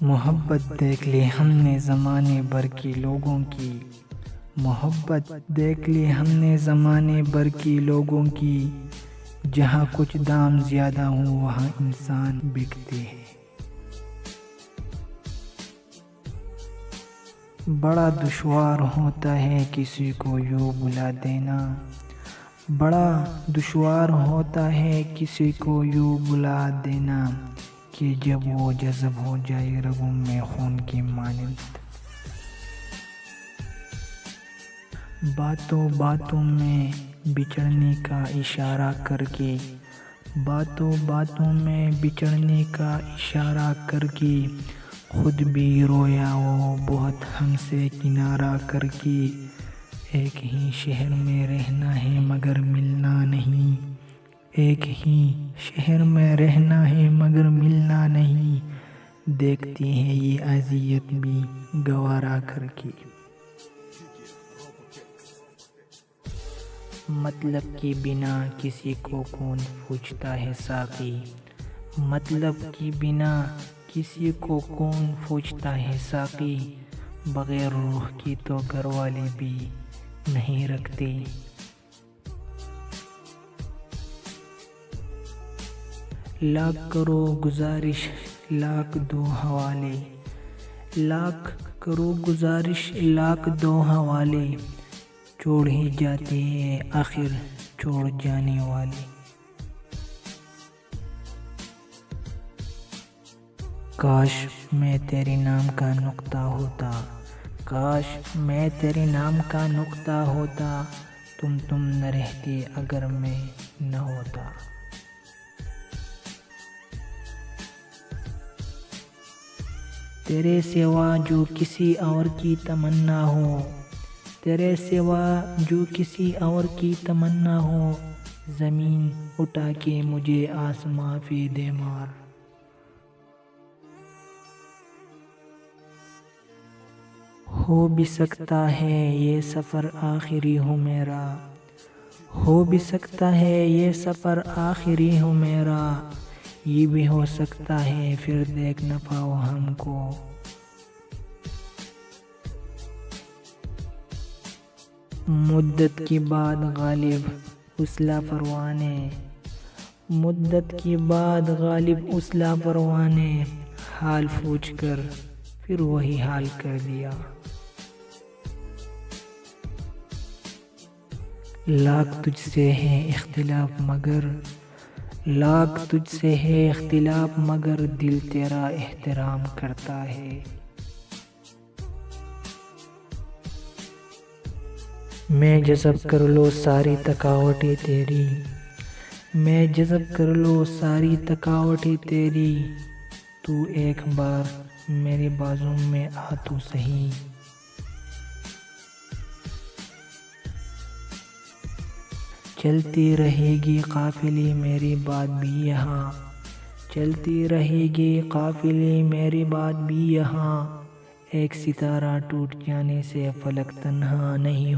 محبت دیکھ لی ہم نے زمانے بھر کی لوگوں کی، محبت دیکھ لی ہم نے زمانے بھر کی لوگوں کی، جہاں کچھ دام زیادہ ہوں وہاں انسان بکتے ہیں۔ بڑا دشوار ہوتا ہے کسی کو یوں بلا دینا، بڑا دشوار ہوتا ہے کسی کو یوں بلا دینا، کہ جب وہ جذب ہو جائے رگوں میں خون کی مانند۔ باتوں باتوں میں بچھڑنے کا اشارہ کر کے، باتوں باتوں میں بچھڑنے کا اشارہ کر کے، خود بھی رویا وہ بہت ہم سے کنارہ کر کے۔ ایک ہی شہر میں رہنا ہے مگر ملنا نہیں، ایک ہی شہر میں رہنا ہے مگر ملنا نہیں، دیکھتے ہیں یہ اذیت بھی گوارا کر کے۔ مطلب کے بنا کسی کو کون پوچھتا ہے ساقی، مطلب کے بنا کسی کو کون پوچھتا ہے ساقی، بغیر روح کی تو گھر والے بھی نہیں رکھتے۔ لاکھ کرو گزارش لاکھ دو حوالے، لاکھ کرو گزارش لاکھ دو حوالے، چھوڑ ہی جاتے ہیں آخر چھوڑ جانے والے۔ کاش میں تیرے نام کا نقطہ ہوتا، کاش میں تیرے نام کا نقطہ ہوتا، تم نہ رہتے اگر میں نہ ہوتا۔ تیرے سوا جو کسی اور کی تمنا ہو، تیرے سوا جو کسی اور کی تمنا ہو، زمین اٹھا کے مجھے آسماں پہ دے مار۔ ہو بھی سکتا ہے یہ سفر آخری ہو میرا، ہو بھی سکتا ہے یہ سفر آخری ہو میرا، یہ بھی ہو سکتا ہے پھر دیکھ نہ پاؤ ہم کو۔ مدت کے بعد غالب اصلاح پروانے، مدت کے بعد غالب اصلاح پروانے، حال پوچھ کر پھر وہی حال کر دیا۔ لاکھ تجھ سے ہے اختلاف مگر، لاکھ تجھ سے ہے اختلاف مگر دل تیرا احترام کرتا ہے۔ میں جذب کر لوں ساری تھکاوٹیں تیری، میں جذب کر لوں ساری تھکاوٹیں تیری، تو ایک بار میرے بازوں میں آ تو سہی۔ چلتی رہے گی قافلے میری بات بھی یہاں، چلتی رہے گی قافلے میری بات بھی یہاں، ایک ستارہ ٹوٹ جانے سے فلک تنہا نہیں